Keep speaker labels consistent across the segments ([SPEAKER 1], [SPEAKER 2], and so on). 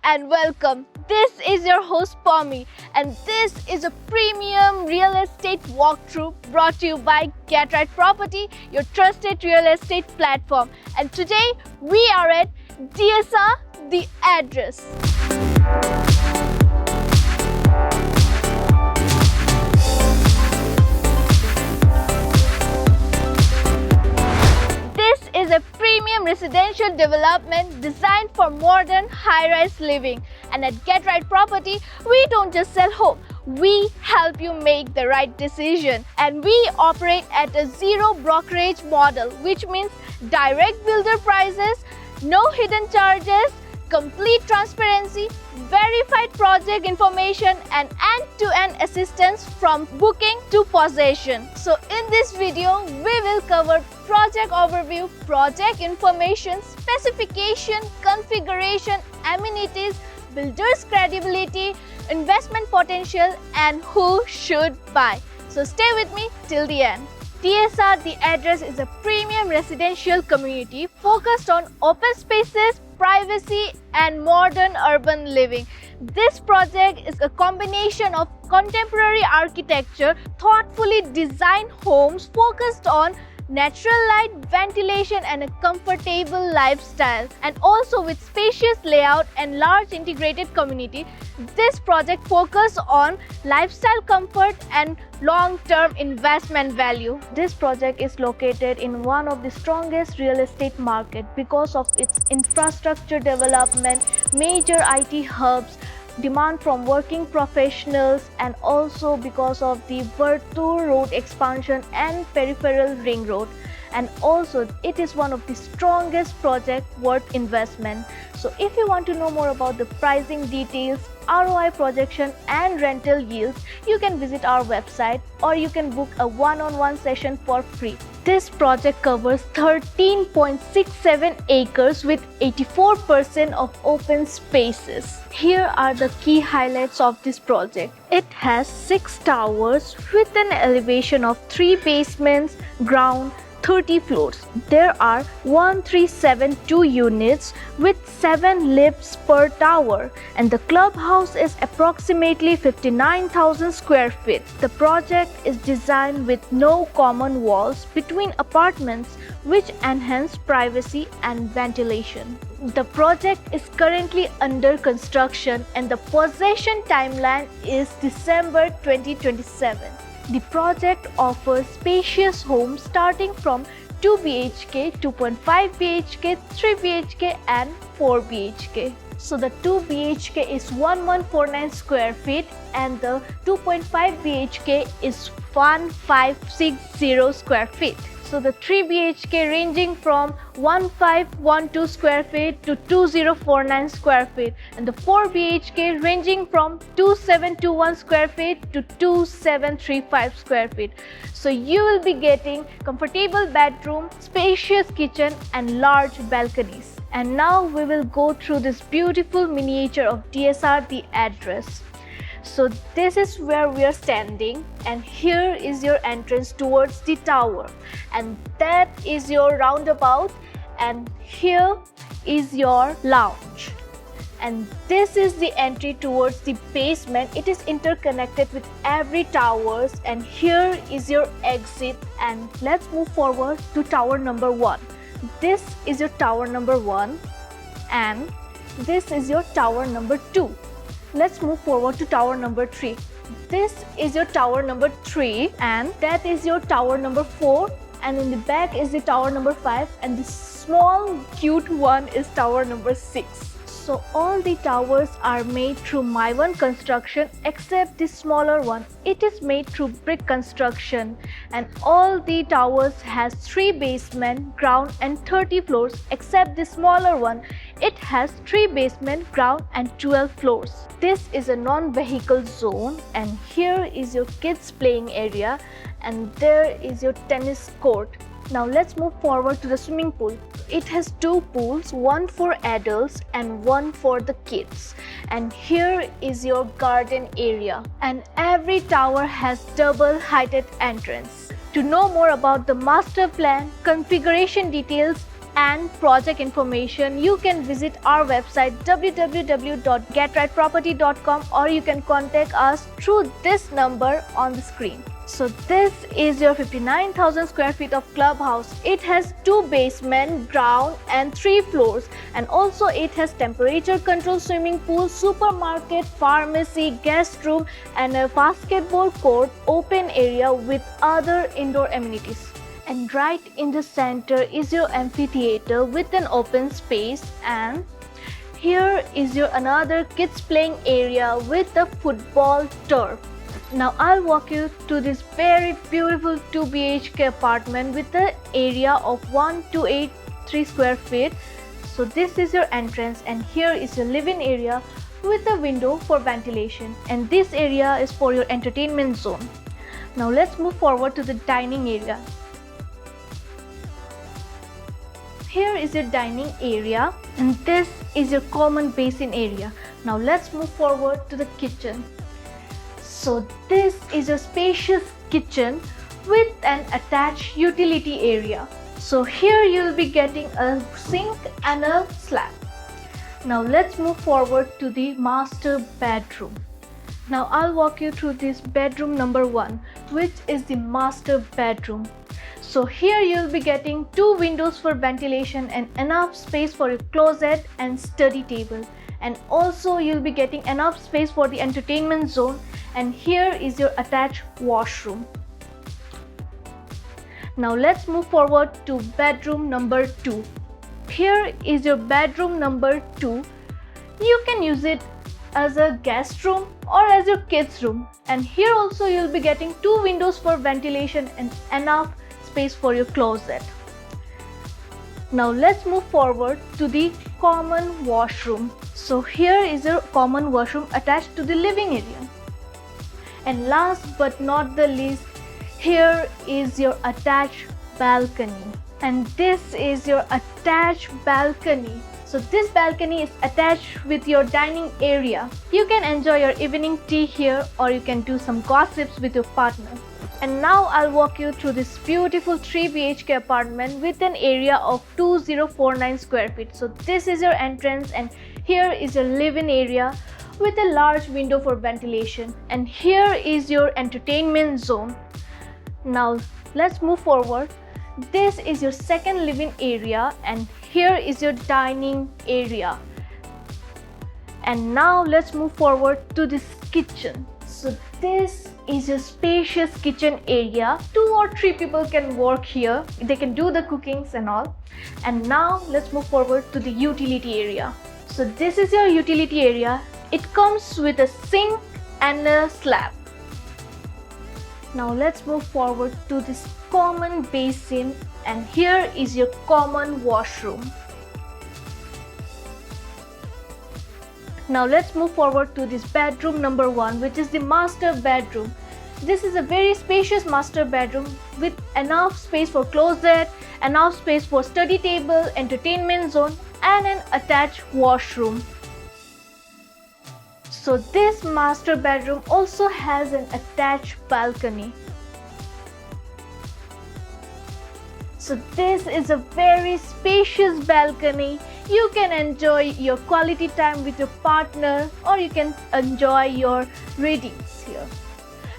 [SPEAKER 1] and welcome. This is your host Pommy, and this is a premium real estate walkthrough brought to you by Get Right Property, your trusted real estate platform. And today we are at DSR, the address. This is a premium residential development designed for modern high-rise living. And at Get Right Property, we don't just sell home, we help you make the right decision. And we operate at a zero brokerage model, which means direct builder prices, no hidden charges, complete transparency, verified project information, and end-to-end assistance from booking to possession. So in this video, we will cover project overview, project information, specification, configuration, amenities, builder's credibility, investment potential, and who should buy. So stay with me till the end. DSR, the address, is a premium residential community focused on open spaces, privacy, and modern urban living. This project is a combination of contemporary architecture, thoughtfully designed homes focused on natural light, ventilation, and a comfortable lifestyle, and also with spacious layout and large integrated community. This project focuses on lifestyle comfort and long-term investment value. This project is located in one of the strongest real estate market because of its infrastructure development, major IT hubs, demand from working professionals, and also because of the Varthur road expansion and peripheral ring road. And also it is one of the strongest project worth investment. So if you want to know more about the pricing details, ROI projection, and rental yields, you can visit our website or you can book a one-on-one session for free. This project covers 13.67 acres with 84% of open spaces. Here are the key highlights of this project. It has 6 towers with an elevation of 3 basements, ground, 30 floors. There are 1372 units with 7 lifts per tower, and the clubhouse is approximately 59,000 square feet. The project is designed with no common walls between apartments, which enhance privacy and ventilation. The project is currently under construction and the possession timeline is December 2027. The project offers spacious homes starting from 2 BHK, 2.5 BHK, 3 BHK, and 4 BHK. So the 2 BHK is 1149 square feet and the 2.5 BHK is 1560 square feet. So the 3 BHK ranging from 1512 square feet to 2049 square feet, and the 4 BHK ranging from 2721 square feet to 2735 square feet. So you will be getting comfortable bedroom, spacious kitchen, and large balconies. And now we will go through this beautiful miniature of DSR, the address. So this is where we are standing, and here is your entrance towards the tower, and that is your roundabout, and here is your lounge, and this is the entry towards the basement. It is interconnected with every towers, and here is your exit. And let's move forward to tower number 1. This is your tower number 1, and this is your tower number 2. Let's move forward to tower number 3. This is your tower number 3, and that is your tower number 4, and in the back is the tower number 5, and the small cute one is tower number 6. So all the towers are made through My1 construction except the smaller one. It is made through brick construction, and all the towers has 3 basement, ground, and 30 floors except the smaller one. It has 3 basement, ground, and 12 floors. This is a non-vehicle zone, and here is your kids playing area, and there is your tennis court. Now let's move forward to the swimming pool. It has 2 pools, one for adults and one for the kids. And here is your garden area. And every tower has double heighted entrance. To know more about the master plan, configuration details, and project information, you can visit our website www.getrightproperty.com, or you can contact us through this number on the screen. So this is your 59,000 square feet of clubhouse. It has 2 basements, ground and 3 floors, and also it has temperature controlled swimming pool, supermarket, pharmacy, guest room and a basketball court, open area with other indoor amenities. And right in the center is your amphitheater with an open space, and here is your another kids playing area with a football turf. Now I'll walk you to this very beautiful 2 BHK apartment with an area of 1283 square feet. So this is your entrance, and here is your living area with a window for ventilation, and this area is for your entertainment zone. Now let's move forward to the dining area. Here is your dining area, and this is your common basin area. Now let's move forward to the kitchen. So this is a spacious kitchen with an attached utility area. So here you'll be getting a sink and a slab. Now let's move forward to the master bedroom. Now I'll walk you through this bedroom number 1, which is the master bedroom. So here you'll be getting 2 windows for ventilation and enough space for your closet and study table. And also you'll be getting enough space for the entertainment zone, and here is your attached washroom. Now let's move forward to bedroom number 2. Here is your bedroom number 2. You can use it as a guest room or as your kids room, and here also you'll be getting 2 windows for ventilation and enough space for your closet. Now let's move forward to the common washroom. So here is your common washroom attached to the living area. And last but not the least, here is your attached balcony. And this is your attached balcony. So this balcony is attached with your dining area. You can enjoy your evening tea here, or you can do some gossips with your partner. And now I'll walk you through this beautiful 3 BHK apartment with an area of 2049 square feet. So this is your entrance, and here is your living area with a large window for ventilation, and here is your entertainment zone. Now let's move forward. This is your second living area, and here is your dining area. And now let's move forward to this kitchen. So this is your spacious kitchen area. 2 or 3 people can work here. They can do the cookings and all. And now let's move forward to the utility area. So this is your utility area. It comes with a sink and a slab. Now let's move forward to this common basin, and here is your common washroom. Now let's move forward to this bedroom number 1, which is the master bedroom. This is a very spacious master bedroom with enough space for closet, enough space for study table, entertainment zone and an attached washroom. So this master bedroom also has an attached balcony. So this is a very spacious balcony. You can enjoy your quality time with your partner, or you can enjoy your readings here.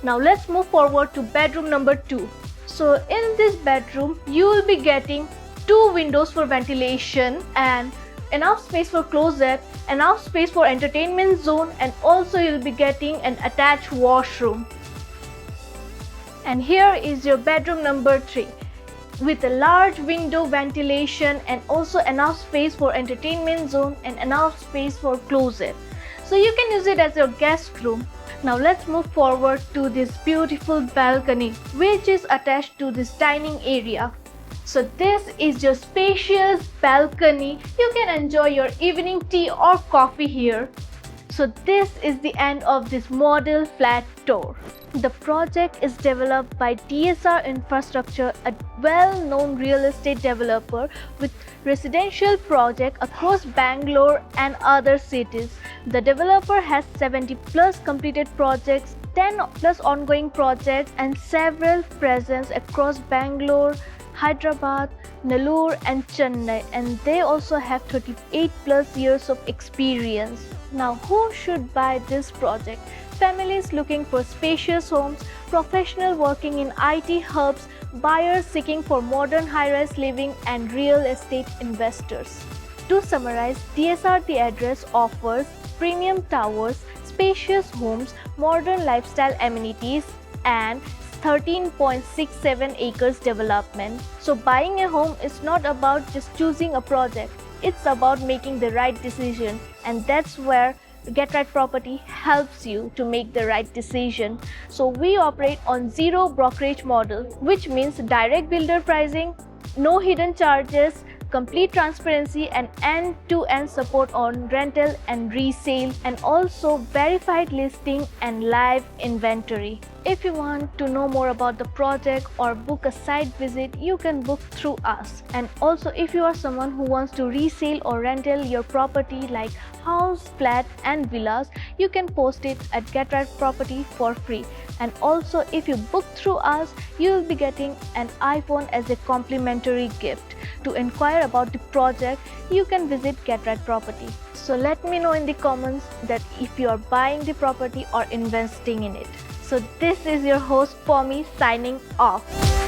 [SPEAKER 1] Now let's move forward to bedroom number 2. So in this bedroom, you will be getting 2 windows for ventilation and enough space for closet, enough space for entertainment zone, and also you'll be getting an attached washroom. And here is your bedroom number 3 with a large window ventilation and also enough space for entertainment zone and enough space for closet. So you can use it as your guest room. Now let's move forward to this beautiful balcony, which is attached to this dining area. So this is your spacious balcony. You can enjoy your evening tea or coffee here. So this is the end of this model flat tour. The project is developed by DSR Infrastructure, a well-known real estate developer with residential projects across Bangalore and other cities. The developer has 70 plus completed projects, 10 plus ongoing projects and several presence across Bangalore, Hyderabad, Nellore and Chennai, and they also have 38 plus years of experience. Now, who should buy this project? Families looking for spacious homes, professionals working in IT hubs, buyers seeking for modern high-rise living, and real estate investors. To summarize, DSR The Address offers premium towers, spacious homes, modern lifestyle amenities, and 13.67 acres development. So buying a home is not about just choosing a project. It's about making the right decision, and that's where Get Right Property helps you to make the right decision. So we operate on zero brokerage model, which means direct builder pricing, no hidden charges, complete transparency, and end-to-end support on rental and resale, and also verified listing and live inventory. If you want to know more about the project or book a site visit, you can book through us. And also, if you are someone who wants to resell or rental your property like house, flat and villas, you can post it at Get Right Property for free. And also, if you book through us, you will be getting an iPhone as a complimentary gift. To inquire about the project, you can visit Get Right Property. So let me know in the comments that if you are buying the property or investing in it. So this is your host Pomi signing off.